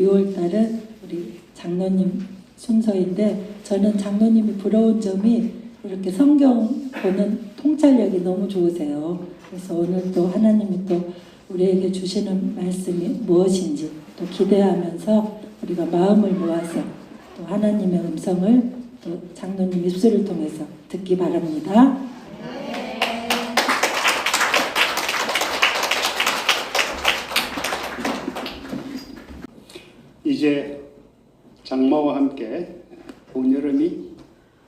6월 달은 우리 장로님 순서인데 저는 장로님이 부러운 점이 이렇게 성경 보는 통찰력이 너무 좋으세요. 그래서 오늘 또 하나님이 또 우리에게 주시는 말씀이 무엇인지 또 기대하면서 우리가 마음을 모아서 또 하나님의 음성을 또 장로님 입술을 통해서 듣기 바랍니다. 이제 장마와 함께 봄여름이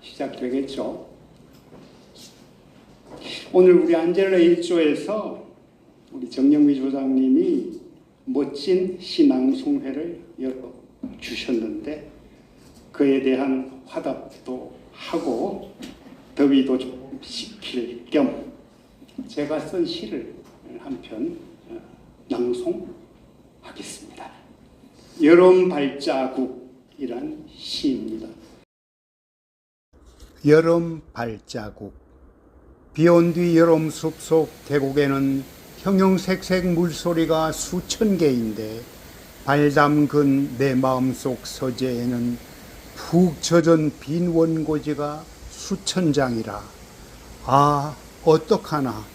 시작되겠죠. 오늘 우리 안젤라 1조에서 우리 정영미 조장님이 멋진 시낭송회를 열어주셨는데 그에 대한 화답도 하고 더위도 좀 식힐 겸 제가 쓴 시를 한 편 낭송하겠습니다. 여름 발자국이란 시입니다. 여름 발자국. 비온 뒤 여름 숲속 계곡에는 형형색색 물소리가 수천 개인데 발 담근 내 마음속 서재에는 푹 젖은 빈 원고지가 수천 장이라. 아, 어떡하나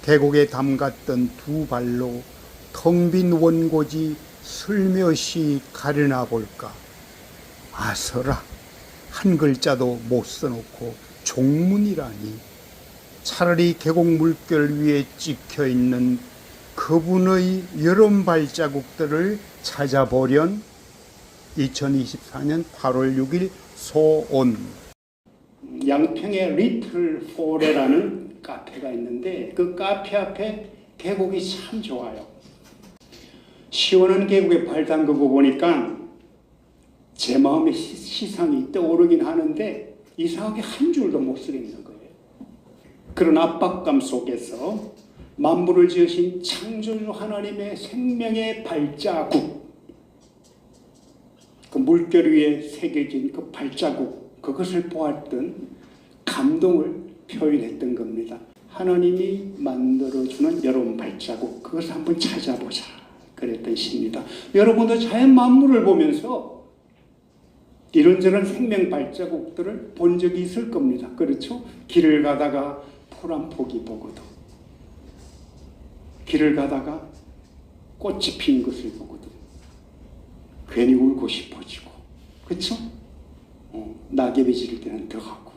계곡에 담갔던 두 발로 텅 빈 원고지 슬며시 가려나 볼까. 아서라, 한 글자도 못 써놓고 종문이라니. 차라리 계곡 물결 위에 찍혀있는 그분의 여름 발자국들을 찾아보련. 2024년 8월 6일 소온. 양평에 리틀 포레라는 카페가 있는데 그 카페 앞에 계곡이 참 좋아요. 시원한 계곡에 발 담그고 보니까 제 마음에 시상이 떠오르긴 하는데 이상하게 한 줄도 못 쓰겠는 거예요. 그런 압박감 속에서 만물을 지으신 창조주 하나님의 생명의 발자국, 그 물결 위에 새겨진 그 발자국, 그것을 보았던 감동을 표현했던 겁니다. 하나님이 만들어주는 여러분 발자국, 그것을 한번 찾아보자. 그랬던 시입니다. 여러분도 자연 만물을 보면서 이런저런 생명 발자국들을 본 적이 있을 겁니다. 그렇죠? 길을 가다가 풀 한 포기 보고도, 길을 가다가 꽃이 핀 것을 보고도 괜히 울고 싶어지고, 그렇죠? 낙엽이 지를 때는 더 하고,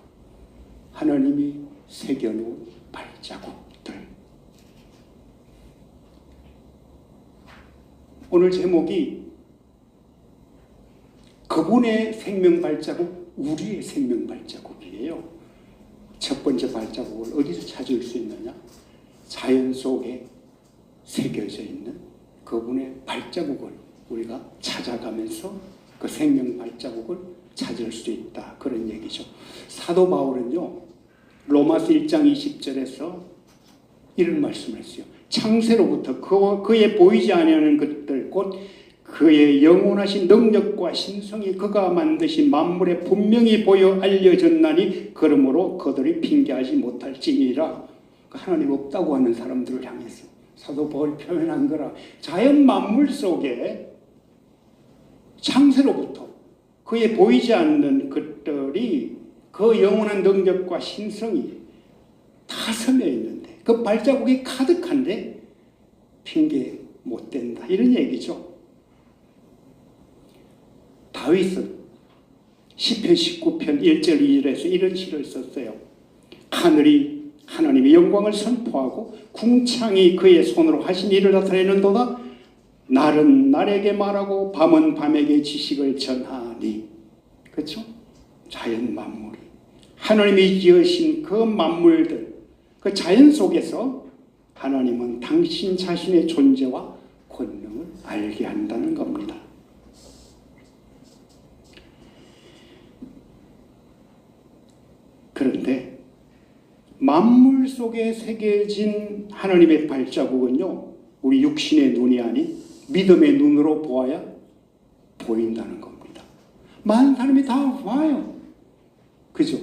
하나님이 새겨놓은 발자국들. 오늘 제목이 그분의 생명 발자국, 우리의 생명 발자국이에요. 첫 번째 발자국을 어디서 찾을 수 있느냐? 자연 속에 새겨져 있는 그분의 발자국을 우리가 찾아가면서 그 생명 발자국을 찾을 수 있다. 그런 얘기죠. 사도 바울은요, 로마서 1장 20절에서 이런 말씀을 했어요. 창세로부터 그의 보이지 아니하는 것들, 곧 그의 영원하신 능력과 신성이 그가 만드신 만물에 분명히 보여 알려졌나니 그러므로 그들이 핑계하지 못할지니라. 하나님 없다고 하는 사람들을 향해서 사도 바울이 표현한 거라. 자연 만물 속에 창세로부터 그의 보이지 않는 것들이 그 영원한 능력과 신성이 다 스며 있는데 그 발자국이 가득한데 핑계 못 된다. 이런 얘기죠. 다윗은 시편 19편 1절 2절에서 이런 시를 썼어요. 하늘이 하나님의 영광을 선포하고 궁창이 그의 손으로 하신 일을 나타내는도다. 날은 날에게 말하고 밤은 밤에게 지식을 전하니. 그렇죠? 자연 만물이 하나님이 지으신 그 만물들, 그 자연 속에서 하나님은 당신 자신의 존재와 권능을 알게 한다는 겁니다. 그런데 만물 속에 새겨진 하나님의 발자국은요, 우리 육신의 눈이 아닌 믿음의 눈으로 보아야 보인다는 겁니다. 많은 사람이 다 봐요. 그죠?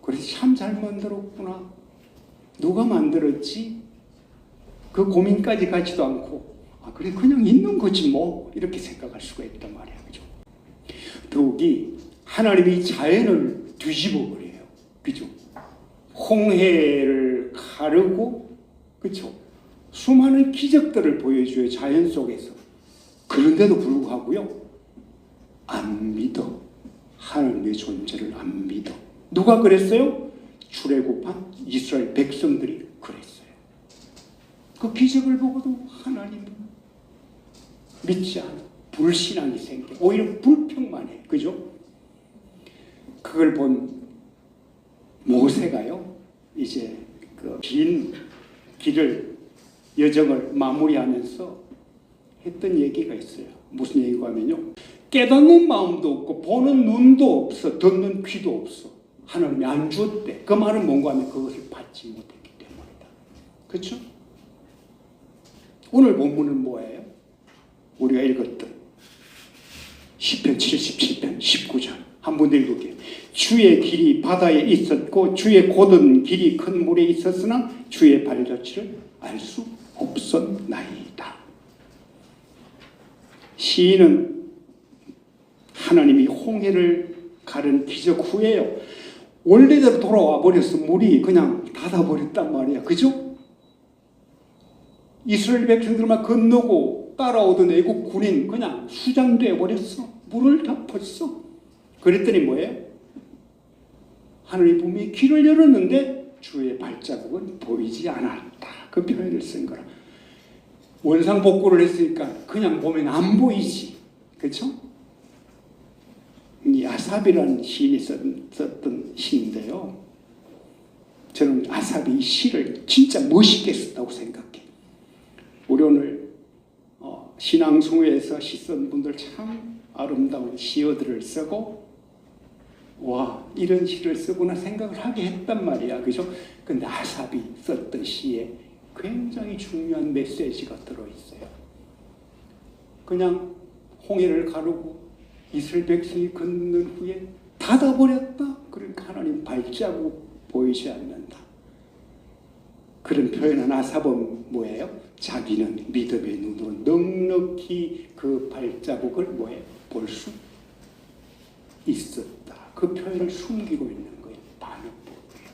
그래서 참 잘 만들었구나. 누가 만들었지? 그 고민까지 가지도 않고 아, 그래, 그냥 있는 거지 뭐. 이렇게 생각할 수가 있단 말이야. 그죠? 더욱이 하나님이 자연을 뒤집어 버려요. 그죠? 홍해를 가르고, 그죠? 수많은 기적들을 보여줘요. 자연 속에서. 그런데도 불구하고요. 안 믿어. 하나님의 존재를 안 믿어. 누가 그랬어요? 출애굽한 이스라엘 백성들이 그랬어요. 그 기적을 보고도 하나님은 믿지 않아. 불신앙이 생겨. 오히려 불평만 해. 그죠? 그걸 본 모세가요. 이제 그 긴 길을 여정을 마무리하면서 했던 얘기가 있어요. 무슨 얘기가 하면요. 깨닫는 마음도 없고 보는 눈도 없어. 듣는 귀도 없어. 하나님이 안 주었대. 그 말은 뭔가 하면 그것을 받지 못했기 때문이다. 그렇죠? 오늘 본문은 뭐예요? 우리가 읽었던 시편 77편 19절 한 번 더 읽을게요. 주의 길이 바다에 있었고 주의 곧은 길이 큰 물에 있었으나 주의 발자취를 알 수 없었나이다. 시인은 하나님이 홍해를 가른 기적 후에요. 원래대로 돌아와 버렸어. 물이 그냥 닫아버렸단 말이야. 그죠? 이스라엘 백성들만 건너고 따라오던 애국 군인 그냥 수장돼 버렸어. 물을 덮었어. 그랬더니 뭐예요? 하나님 분명히 길을 열었는데 주의 발자국은 보이지 않았다. 그 표현을 쓴 거라. 원상복구를 했으니까 그냥 보면 안 보이지. 그렇죠? 이 아삽이라는 시인이 썼던 시인데요. 저는 아삽이 이 시를 진짜 멋있게 썼다고 생각해. 우리 오늘 신앙송회에서 시 쓴 분들 참 아름다운 시어들을 쓰고 와 이런 시를 쓰구나 생각을 하게 했단 말이야. 그죠? 근데 아삽이 썼던 시에 굉장히 중요한 메시지가 들어있어요. 그냥 홍해를 가르고 이스라엘 백성이 건넌 후에 닫아버렸다. 그러니까 하나님 발자국 보이지 않는다. 그런 표현한 아삽은 뭐예요? 자기는 믿음의 눈으로 넉넉히 그 발자국을 뭐예요? 볼 수 있었다. 그 표현을 숨기고 있는 거예요. 반역법이에요.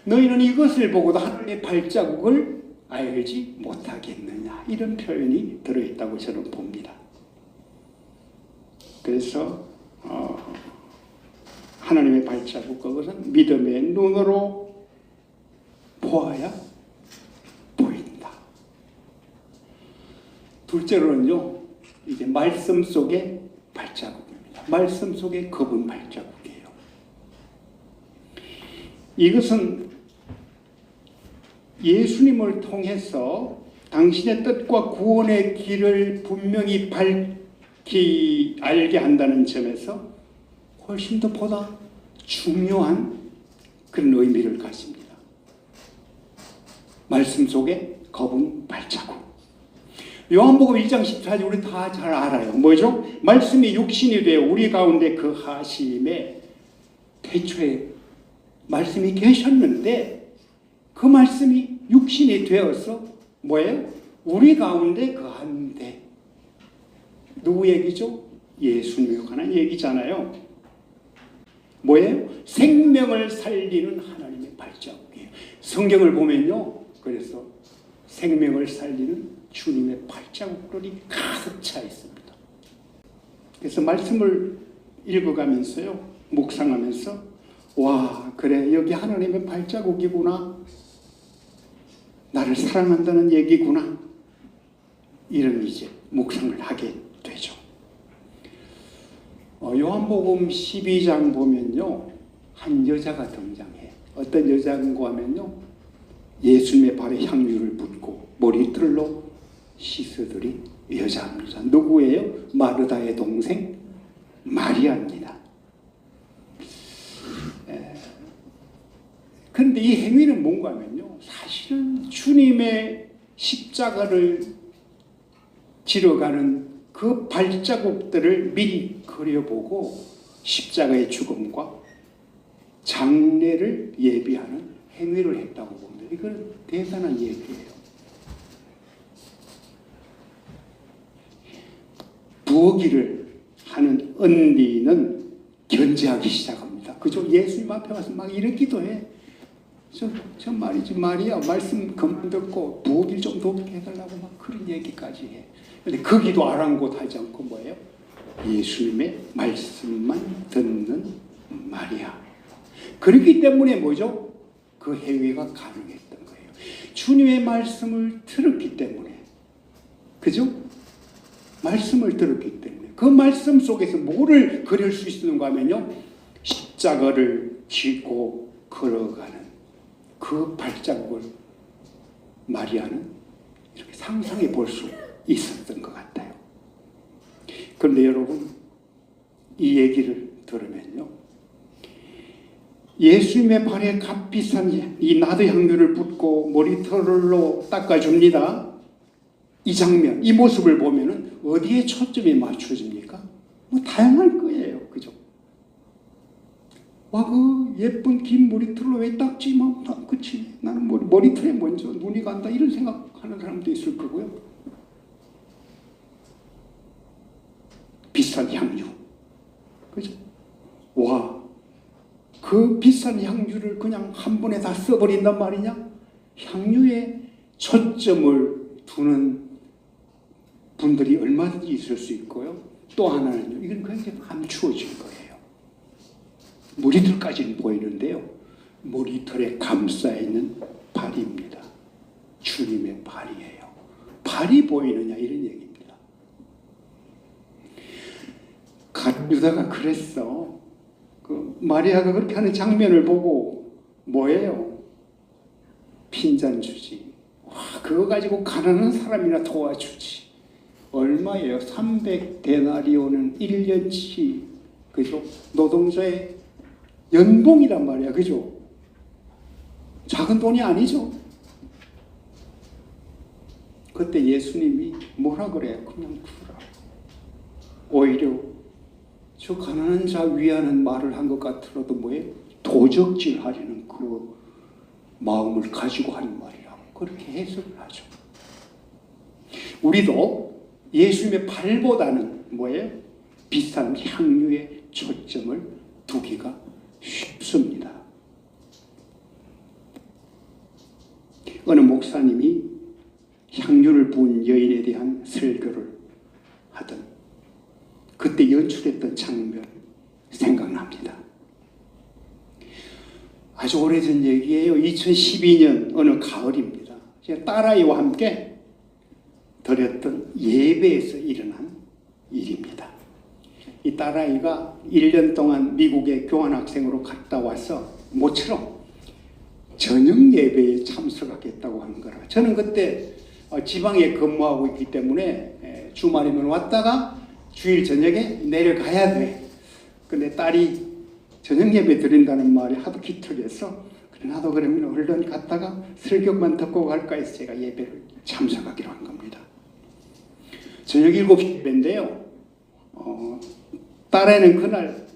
너희는 이것을 보고도 하나님의 발자국을 알지 못하겠느냐. 이런 표현이 들어있다고 저는 봅니다. 그래서 하나님의 발자국 그것은 믿음의 눈으로 보아야 보인다. 둘째로는요. 이제 말씀 속의 발자국입니다. 말씀 속의 거분 발자국이에요. 이것은 예수님을 통해서 당신의 뜻과 구원의 길을 분명히 알게 한다는 점에서 훨씬 더 보다 중요한 그런 의미를 가집니다. 말씀 속에 거분 발자국. 요한복음 1장 14절 우리 다 잘 알아요. 뭐죠? 말씀이 육신이 되어 우리 가운데 그 하심에 태초에 말씀이 계셨는데 그 말씀이 육신이 되어서 뭐예요? 우리 가운데 거한데 누구 얘기죠? 예수님에 관한 얘기잖아요. 뭐예요? 생명을 살리는 하나님의 발자국이에요. 성경을 보면요. 그래서 생명을 살리는 주님의 발자국들이 가득 차 있습니다. 그래서 말씀을 읽어가면서요. 묵상하면서 와 그래 여기 하나님의 발자국이구나. 나를 사랑한다는 얘기구나. 이런 이제 묵상을 하게 되죠. 요한복음 12장 보면요. 한 여자가 등장해. 어떤 여자인가 하면요. 예수님의 발에 향유를 붓고 머리털로 씻어드린 여자입니다. 누구예요? 마르다의 동생 마리아입니다. 그런데 이 행위는 뭔가 하면요. 사실은 주님의 십자가를 지러가는 그 발자국들을 미리 그려보고 십자가의 죽음과 장례를 예비하는 행위를 했다고 봅니다. 이건 대단한 얘기예요. 부어기를 하는 언니는 견제하기 시작합니다. 그죠? 예수님 앞에 와서 막 이런 기도해. 저 말이지 마리아 말씀 그만 듣고 부어기를 좀 더 해달라고 막 그런 얘기까지 해. 근데 그 기도 아랑곳하지 않고 뭐예요? 예수님의 말씀만 듣는 마리아. 그렇기 때문에 뭐죠? 그 해외가 가능했던 거예요. 주님의 말씀을 들었기 때문에. 그죠? 말씀을 들었기 때문에. 그 말씀 속에서 뭐를 그릴 수 있었는가 하면요. 십자가를 쥐고 걸어가는 그 발자국을 마리아는 이렇게 상상해 볼 수 있었던 것 같아요. 그런데 여러분, 이 얘기를 들으면요. 예수님의 발에 값비싼 이 나드 향유를 붓고 머리털로 닦아줍니다. 이 장면, 이 모습을 보면은 어디에 초점이 맞춰집니까? 뭐 다양할 거예요. 그죠? 와, 그 예쁜 긴 머리털로 왜 닦지? 그치. 나는 머리털에 먼저 눈이 간다. 이런 생각하는 사람도 있을 거고요. 비싼 향유. 그죠? 와, 그 비싼 향유를 그냥 한 번에 다 써버린단 말이냐? 향유에 초점을 두는 분들이 얼마든지 있을 수 있고요. 또 하나는요. 이건 굉장히 감추어진 거예요. 머리털까지는 보이는데요. 머리털에 감싸있는 발입니다. 주님의 발이에요. 발이 보이느냐 이런 얘기입니다. 유다가 그랬어. 그 마리아가 그렇게 하는 장면을 보고 뭐예요? 핀잔 주지. 와, 그거 가지고 가난한 사람이나 도와주지. 얼마예요? 300데나리온은 1년치 그죠? 노동자의 연봉이란 말이야. 그죠? 작은 돈이 아니죠. 그때 예수님이 뭐라 그래요? 그냥 주라. 오히려 저 가난한 자 위하는 말을 한 것 같더라도 뭐예요? 도적질하려는 그 마음을 가지고 하는 말이라고 그렇게 해석을 하죠. 우리도 예수님의 발보다는 뭐예요? 비싼 향유에 초점을 두기가 쉽습니다. 어느 목사님이 향유를 부은 여인에 대한 설교를 하던 그때 연출했던 장면 생각납니다. 아주 오래전 얘기예요. 2012년 어느 가을입니다. 제가 딸아이와 함께 드렸던 예배에서 일어난 일입니다. 이 딸아이가 1년 동안 미국에 교환학생으로 갔다 와서 모처럼 저녁 예배에 참석하겠다고 하는 거라. 저는 그때 지방에 근무하고 있기 때문에 주말이면 왔다가 주일 저녁에 내려가야 돼. 근데 딸이 저녁 예배 드린다는 말이 하도 기특해서 그래 나도 그러면 얼른 갔다가 설교만 듣고 갈까 해서 제가 예배를 참석하기로 한 겁니다. 저녁 7시 예배인데요. 딸애는 그날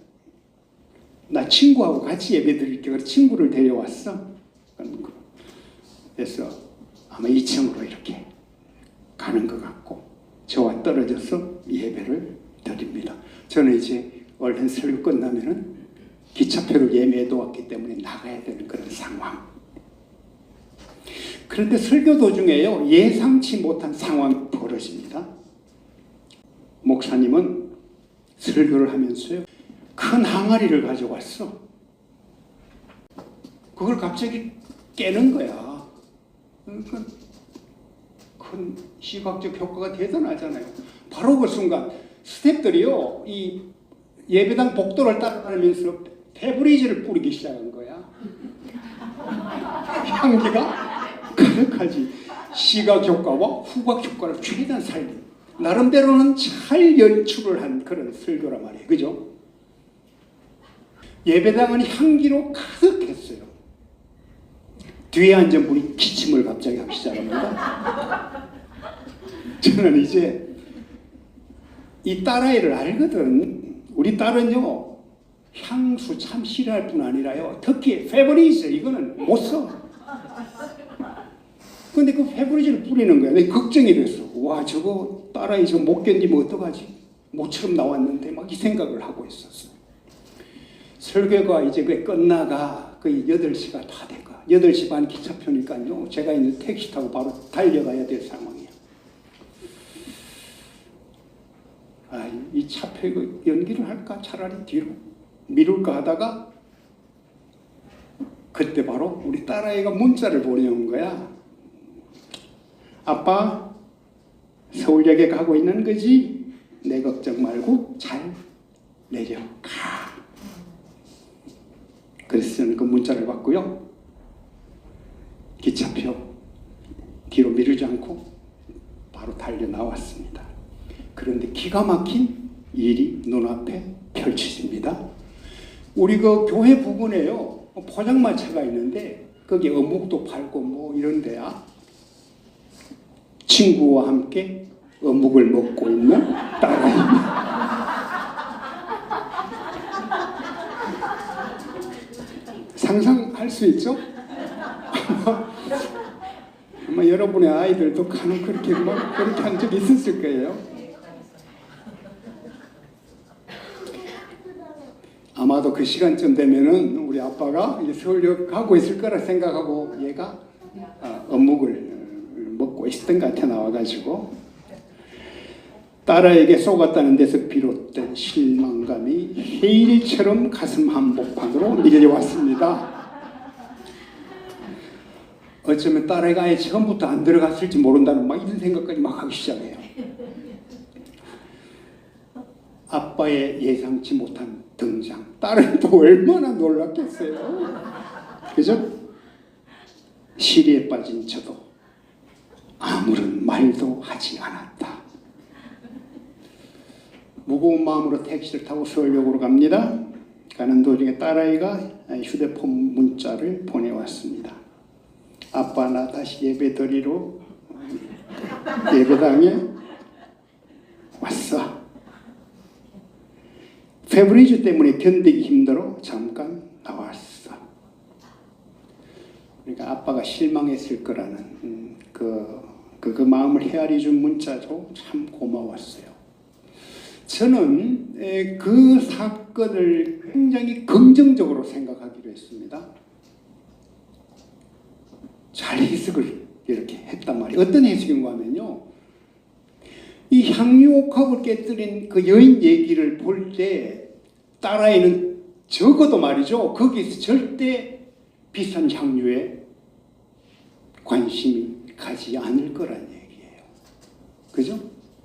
나 친구하고 같이 예배 드릴게. 그래서 친구를 데려왔어. 그래서 아마 2층으로 이렇게 가는 것 같고 저와 떨어져서 예배를 드립니다. 저는 이제 얼른 설교 끝나면은 기차표를 예매해 두었기 때문에 나가야 되는 그런 상황. 그런데 설교 도중에요. 예상치 못한 상황이 벌어집니다. 목사님은 설교를 하면서요. 큰 항아리를 가져왔어. 그걸 갑자기 깨는 거야. 그러니까 큰 시각적 효과가 대단하잖아요. 바로 그 순간 스태프들이요. 이 예배당 복도를 따라다니면서 페브리즈를 뿌리기 시작한 거야. 향기가 가득하지. 시각 효과와 후각 효과를 최대한 살린 나름대로는 잘 연출을 한 그런 설교란 말이에요. 그죠? 예배당은 향기로 가득했어요. 뒤에 앉은 분이 기침을 갑자기 하기 시작합니다. 저는 이제 이 딸아이를 알거든. 우리 딸은요. 향수 참 싫어할 뿐 아니라요. 특히 페브리즈 이거는 못 써. 근데 그 페브리즈를 뿌리는 거야. 내가 걱정이 됐어. 와 저거 딸아이 저 못 견디면 어떡하지? 모처럼 나왔는데 막 이 생각을 하고 있었어요. 설교가 이제 그 끝나가 거의 8시가 다 돼가 8시 반 기차표니까요. 제가 이제 택시 타고 바로 달려가야 될 상황이에요. 이 차표 이거 연기를 할까? 차라리 뒤로 미룰까 하다가 그때 바로 우리 딸아이가 문자를 보내온 거야. 아빠, 서울역에 가고 있는 거지? 내 걱정 말고 잘 내려가. 그래서 저는 그 문자를 받고요. 기차표 뒤로 미루지 않고 바로 달려 나왔습니다. 그런데 기가 막힌 일이 눈앞에 펼쳐집니다. 우리 그 교회 부근에요. 포장마차가 있는데 거기 어묵도 팔고 뭐 이런 데야. 친구와 함께 어묵을 먹고 있는 딸아이. 상상할 수 있죠? 아마 여러분의 아이들도 간혹 그렇게 한 적이 있었을 거예요. 아마도 그 시간쯤 되면은 우리 아빠가 이제 서울역 가고 있을 거라 생각하고 얘가 어묵을 먹고 있었던 것 같아 나와가지고 딸아이에게 속았다는 데서 비롯된 실망감이 해일처럼 가슴 한복판으로 밀려왔습니다. 어쩌면 딸아이가 아예 처음부터 안 들어갔을지 모른다는 막 이런 생각까지 막 하기 시작해요. 아빠의 예상치 못한 등장. 딸은 또 얼마나 놀랐겠어요. 그죠? 시리에 빠진 저도 아무런 말도 하지 않았다. 무거운 마음으로 택시를 타고 서울역으로 갑니다. 가는 도중에 딸아이가 휴대폰 문자를 보내왔습니다. 아빠 나 다시 예배 드리러 예배당에 왔어. 페브리즈 때문에 견디기 힘들어 잠깐 나왔어. 그러니까 아빠가 실망했을 거라는 그 마음을 헤아려 준 문자도 참 고마웠어요. 저는 그 사건을 굉장히 긍정적으로 생각하기로 했습니다. 잘 해석을 이렇게 했단 말이에요. 어떤 해석인가 하면요. 이 향유옥합을 깨뜨린 그 여인 얘기를 볼 때 딸아이는 적어도 말이죠. 거기서 절대 비싼 향유에 관심이 가지 않을 거란 얘기예요. 그죠?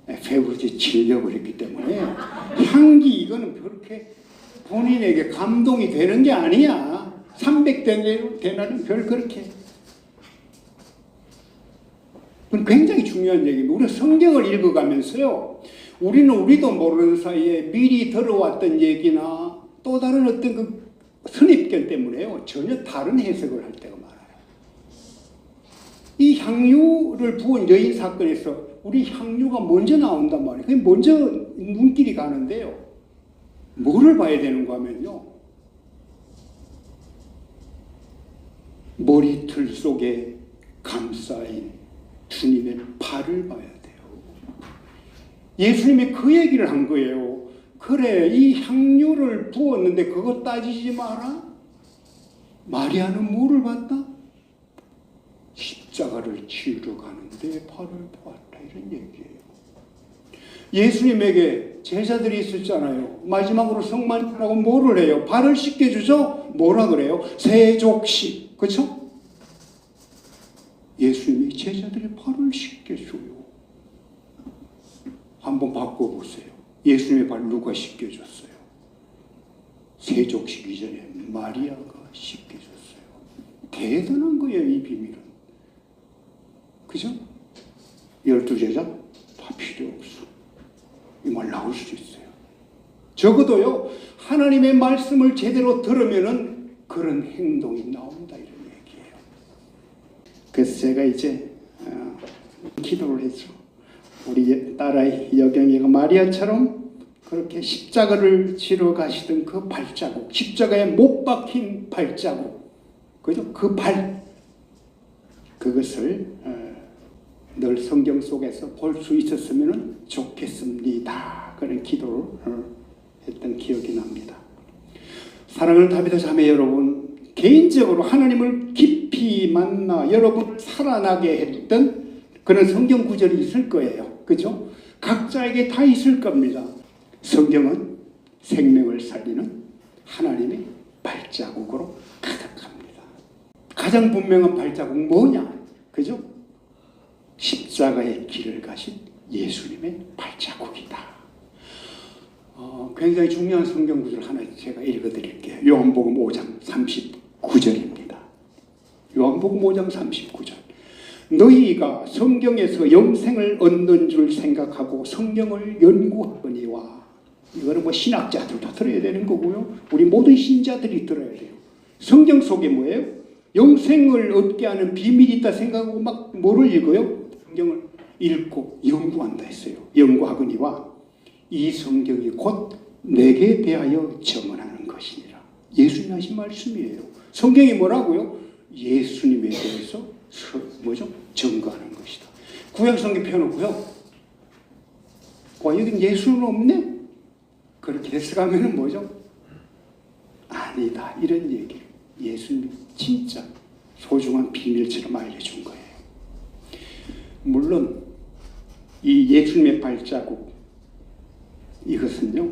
페브리즈 진력을 했기 때문에 향기 이거는 그렇게 본인에게 감동이 되는 게 아니야. 300데나리온 별 그렇게. 그건 굉장히 중요한 얘기입니다. 우리가 성경을 읽어가면서요. 우리도 모르는 사이에 미리 들어왔던 얘기나 또 다른 어떤 그 선입견 때문에요. 전혀 다른 해석을 할 때가 많아요. 이 향유를 부은 여인 사건에서 우리 향유가 먼저 나온단 말이에요. 그게 먼저 눈길이 가는데요. 뭐를 봐야 되는가 하면요. 머리털 속에 감싸인 주님의 발을 봐야 돼요. 예수님이 그 얘기를 한 거예요. 그래, 이 향유를 부었는데 그거 따지지 마라. 마리아는 뭐를 봤다? 십자가를 지으러 가는데 발을 보았다. 이런 얘기예요. 예수님에게 제자들이 있었잖아요. 마지막으로 성만이라고 뭐를 해요? 발을 씻겨주죠? 뭐라 그래요? 세족식. 그렇죠? 예수님이 제자들의 발을 씻겨줘요. 한번 바꿔보세요. 예수님의 발 누가 씻겨줬어요? 세족식 이전에 마리아가 씻겨줬어요. 대단한 거예요, 이 비밀은. 그죠? 12제자 다 필요 없어. 이 말 나올 수 있어요. 적어도요, 하나님의 말씀을 제대로 들으면은 그런 행동이 나온다, 이런 얘기예요. 그래서 제가 이제 기도를 했죠. 우리 딸아이 여경이가 마리아처럼 그렇게 십자가를 지러 가시던 그 발자국, 십자가에 못 박힌 발자국, 그죠? 그 발, 그것을 늘 성경 속에서 볼 수 있었으면 좋겠습니다. 그런 기도를 했던 기억이 납니다. 사랑하는 다비드 자매 여러분, 개인적으로 하나님을 깊이 만나 여러분을 살아나게 했던 그런 성경 구절이 있을 거예요. 그죠? 각자에게 다 있을 겁니다. 성경은 생명을 살리는 하나님의 발자국으로 가득합니다. 가장 분명한 발자국 뭐냐? 그죠? 십자가의 길을 가신 예수님의 발자국이다. 굉장히 중요한 성경 구절 하나 제가 읽어드릴게요. 요한복음 5장 39절입니다. 요한복음 5장 39절. 너희가 성경에서 영생을 얻는 줄 생각하고 성경을 연구하거니와. 이거는 뭐 신학자들도 들어야 되는 거고요. 우리 모든 신자들이 들어야 돼요. 성경 속에 뭐예요? 영생을 얻게 하는 비밀이 있다 생각하고 막 뭐를 읽어요? 성경을 읽고 연구한다 했어요. 연구하거니와 이 성경이 곧 내게 대하여 증언하는 것이니라. 예수님이 하신 말씀이에요. 성경이 뭐라고요? 예수님에 대해서 뭐죠? 증거하는 것이다. 구약 성경 펴놓고요. 여긴 예수는 없네? 그렇게 해석하면 뭐죠? 아니다. 이런 얘기를 예수님이 진짜 소중한 비밀처럼 알려준 거예요. 물론 이 예수님의 발자국, 이것은요,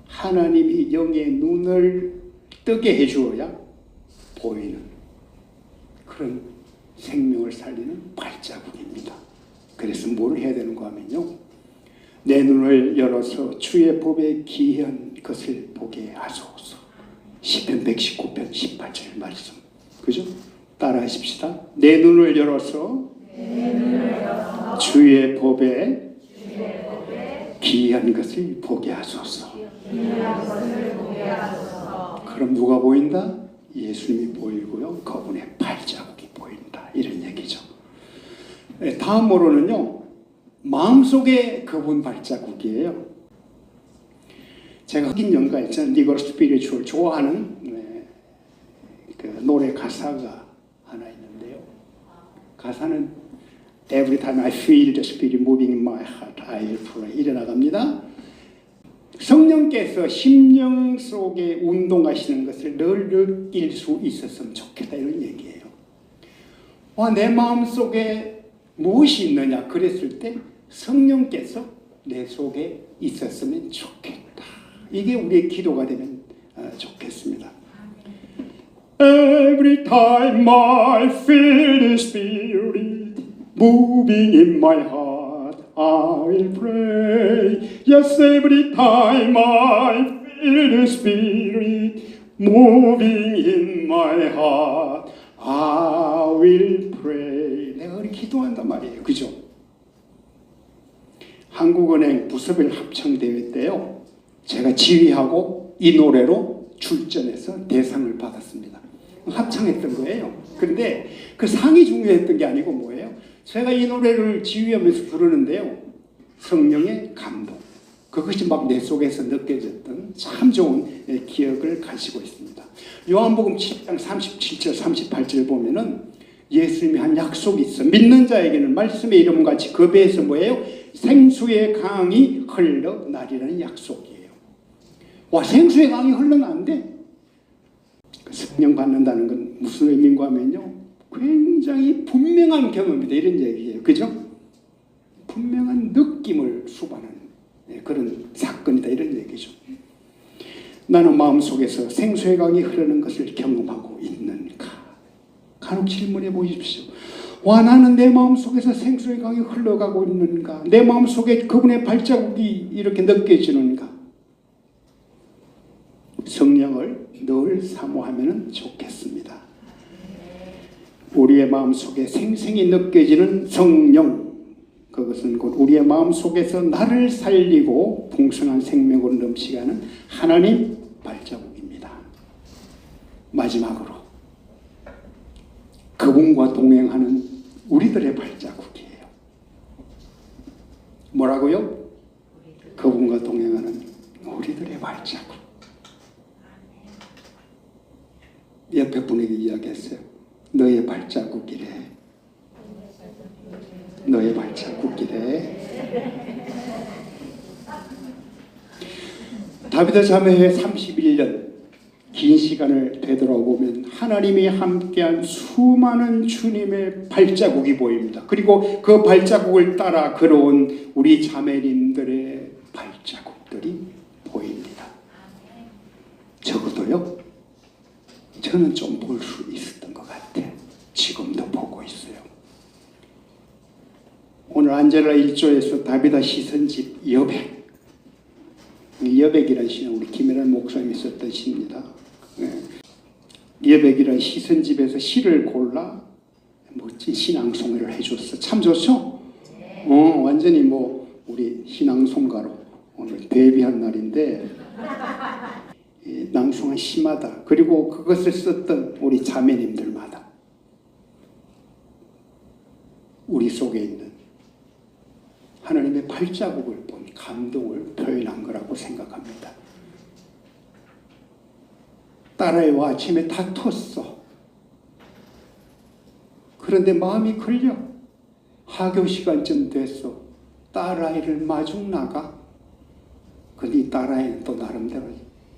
하나님이 영의 눈을 뜨게 해주어야 보이는 그런 생명을 살리는 발자국입니다. 그래서 뭘 해야 되는가 하면요, 내 눈을 열어서 주의 법의 기이한 것을 보게 하소서. 시편 119편 18절 말씀. 그죠? 따라 하십시다. 내 눈을 열어서 주의 법에 기이한 것을 보게 하소서. 그럼 누가 보인다? 예수님이 보이고요. 그분의 발자국이 보인다. 이런 얘기죠. 다음으로는요, 마음속에 그분 발자국이에요. 제가 흑인 연가 있잖아요. 니거로 스피리추얼 좋아하는 그 노래 가사가 하나 있는데요. 가사는 Every time I feel the spirit moving in my heart, I will pray. 이래 나갑니다. 성령께서 심령 속에 운동하시는 것을 늘 느낄 수 있었으면 좋겠다. 이런 얘기예요. 내 마음 속에 무엇이 있느냐 그랬을 때 성령께서 내 속에 있었으면 좋겠다. 이게 우리의 기도가 되면 좋겠습니다. Every time I feel the Spirit moving in my heart, I will pray. Yes, every time I feel the Spirit moving in my heart, I will pray. 내가 그렇게 기도한단 말이에요. 그죠? 한국은행 부서별 합창대회 때요, 제가 지휘하고 이 노래로 출전해서 대상을 받았습니다. 합창했던 거예요. 그런데 그 상이 중요했던 게 아니고 뭐예요? 제가 이 노래를 지휘하면서 부르는데요, 성령의 감동, 그것이 막 내 속에서 느껴졌던 참 좋은 기억을 가지고 있습니다. 요한복음 7장 37절 38절 보면은 예수님이 한 약속이 있어. 믿는 자에게는 말씀의 이름같이 그 배에서 뭐예요? 생수의 강이 흘러나리라는 약속이에요. 생수의 강이 흘러나는데 성령 받는다는 건 무슨 의미인가 하면요, 굉장히 분명한 경험이다. 이런 얘기예요. 그죠? 분명한 느낌을 수반하는 그런 사건이다. 이런 얘기죠. 나는 마음속에서 생수의 강이 흐르는 것을 경험하고 있는가? 간혹 질문해 보십시오. 나는 내 마음속에서 생수의 강이 흘러가고 있는가? 내 마음속에 그분의 발자국이 이렇게 느껴지는가? 성령을 늘 사모하면 좋겠습니다. 우리의 마음속에 생생히 느껴지는 성령, 그것은 곧 우리의 마음속에서 나를 살리고 풍성한 생명으로 넘치게 하는 하나님 발자국입니다. 마지막으로 그분과 동행하는 우리들의 발자국이에요. 뭐라고요? 그분과 동행하는 우리들의 발자국. 옆에 분에게 이야기했어요. 너의 발자국이래. 너의 발자국이래. 다비드 자매회 31년 긴 시간을 되돌아보면 하나님이 함께한 수많은 주님의 발자국이 보입니다. 그리고 그 발자국을 따라 걸어온 우리 자매님들의 발자국들이 보입니다. 적어도요, 저는 좀 볼 수 있었던 것 같아요. 지금도 보고 있어요. 오늘 안젤라 1조에서 다비드 시선집 여백, 여백이라는 시는 우리 김혜란 목사님이 썼던 시입니다. 여백이라는 시선집에서 시를 골라 멋진 신앙송을 해줬어. 참 좋죠? 완전히 뭐 우리 신앙송가로 오늘 데뷔한 날인데 낭송한 시마다, 그리고 그것을 썼던 우리 자매님들마다 우리 속에 있는 하나님의 발자국을 본 감동을 표현한 거라고 생각합니다. 딸아이와 아침에 다퉜어. 그런데 마음이 걸려. 하교 시간쯤 됐어. 딸아이를 마중 나가. 근데 이 딸아이는 또 나름대로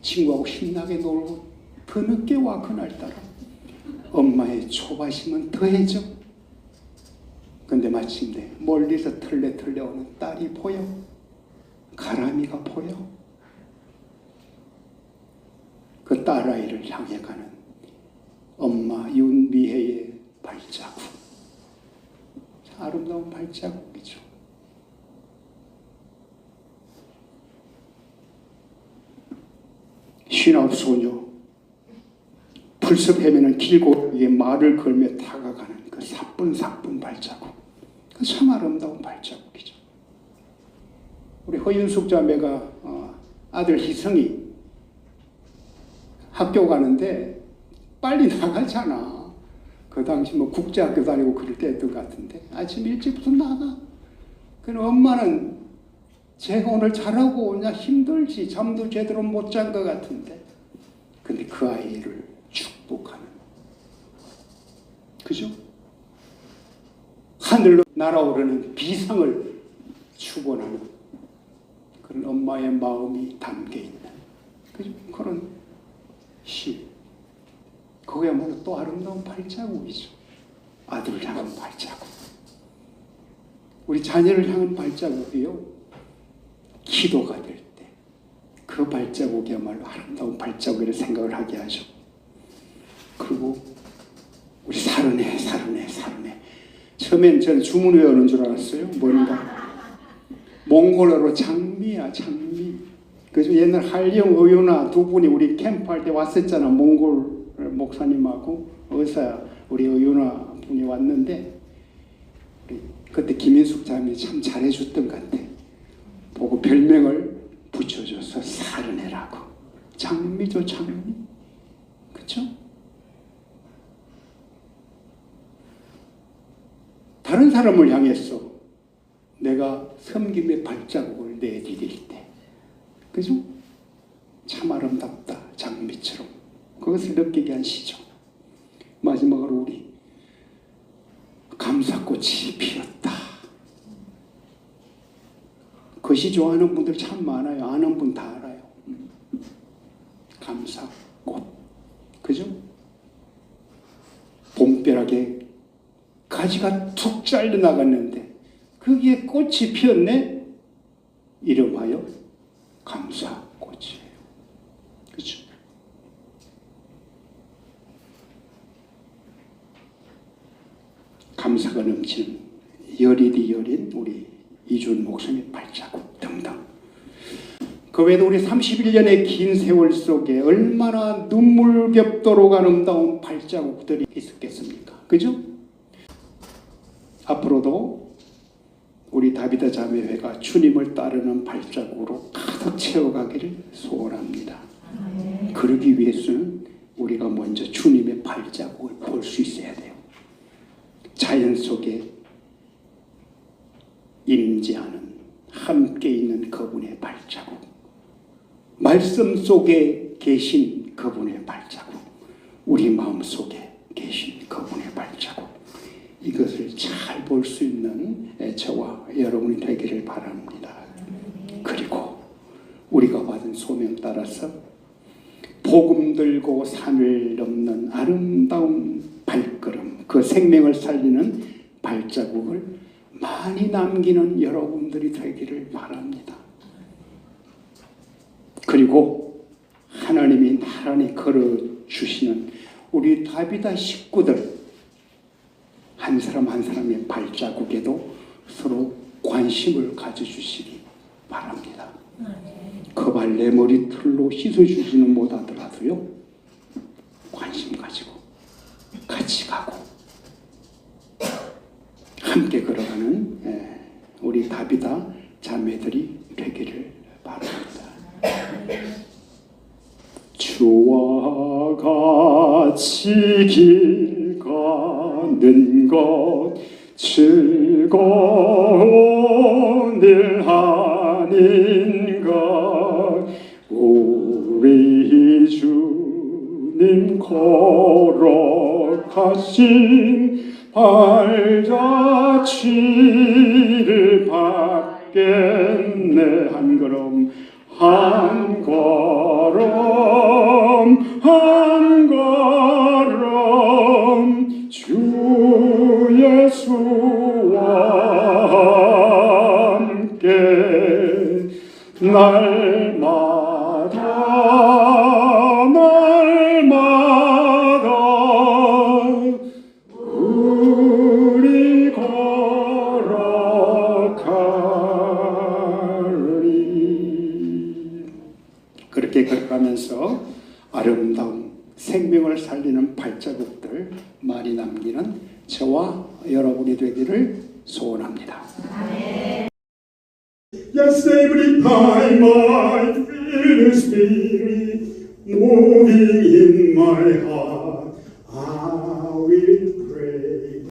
친구하고 신나게 놀고 더 늦게 와. 그날따라 엄마의 초바심은 더해져. 근데 마침내 멀리서 털레털레 오는 딸이 보여. 가람이가 보여. 그 딸아이를 향해 가는 엄마 윤미혜의 발자국. 아름다운 발자국이죠. 신업소녀, 풀숲 헤매는 길고리에 말을 걸며 다가가는 그 사뿐사뿐 발자국. 그 참 아름다운 발자국이죠. 우리 허윤숙 자매가 아들 희성이 학교 가는데 빨리 나가잖아. 그 당시 뭐 국제학교 다니고 그럴 때였던 것 같은데 아침 일찍부터 나가. 그럼 엄마는 제가 오늘 잘하고 오냐 힘들지, 잠도 제대로 못 잔 것 같은데, 근데 그 아이를 축복하는, 그죠? 하늘로 날아오르는 비상을 축원하는 그런 엄마의 마음이 담겨있는, 그죠? 그런 시. 그거야말로 또 아름다운 발자국이죠. 아들을 향한 발자국, 우리 자녀를 향한 발자국이요, 기도가 될 때 그 발자국이야말로 아름다운 발자국이라 생각을 하게 하죠. 그리고 우리 사르네. 처음엔 저는 주문 외우는 줄 알았어요. 뭔가 몽골어로 장미야, 장미. 그래서 옛날 한령 의윤아 두 분이 우리 캠프할 때 왔었잖아. 몽골 목사님하고 의사 우리 의윤아 분이 왔는데, 그때 김인숙 자매 참 잘해줬던 것 같아. 보고 별명을 붙여줘서 사르네라고. 장미죠, 장미. 그쵸? 다른 사람을 향해서 내가 섬김의 발자국을 내디딜 때, 그죠? 참 아름답다, 장미처럼. 그것을 느끼게 한 시죠. 마지막으로 우리 감사꽃이 피었다. 그 시 좋아하는 분들 참 많아요. 아는 분 다 알아요. 감사꽃, 그죠? 봄벼락에 가지가 툭 잘려 나갔는데 거기에 꽃이 피었네. 이름하여 감사꽃이에요. 그죠? 감사가 넘치는 여리디 여린 우리 이준 목사님의 발자국 등등. 그 외에도 우리 31년의 긴 세월 속에 얼마나 눈물겹도록 아름다운 발자국들이 있었겠습니까? 그죠? 앞으로도 우리 다비드 자매회가 주님을 따르는 발자국으로 가득 채워가기를 소원합니다. 그러기 위해서는 우리가 먼저 주님의 발자국을 볼 수 있어야 돼요. 자연 속에 임재하는, 함께 있는 그분의 발자국, 말씀 속에 계신 그분의 발자국, 우리 마음 속에 계신 그분의 발자국, 이것을 잘 볼 수 있는 저와 여러분이 되기를 바랍니다. 그리고 우리가 받은 소명 따라서 복음 들고 산을 넘는 아름다운 발걸음, 그 생명을 살리는 발자국을 많이 남기는 여러분들이 되기를 바랍니다. 그리고 하나님이 나란히 걸어주시는 우리 다비다 식구들 한 사람 한 사람의 발자국에도 서로 관심을 가져주시기 바랍니다. 그 발 내 머리 털로 씻어주지는 못하더라도요, 관심 가지고 같이 가고 함께 걸어가는 우리 다비다 자매들이 되기를 바랍니다. 주와 같이 길 가는 것 즐거운 일 아닌가. 우리 주님 걸어가신 발자취를 받겠네. 한 걸음 한 걸음 한 걸음 주 예수와 함께 날마다 우리 걸어가리. 그렇게 걸어가면서 아름다운 생명을 살리는 발자국들 많이 남기는 저와 여러분이 되기를 소원합니다. Yes, every time I feel the Spirit moving in my heart.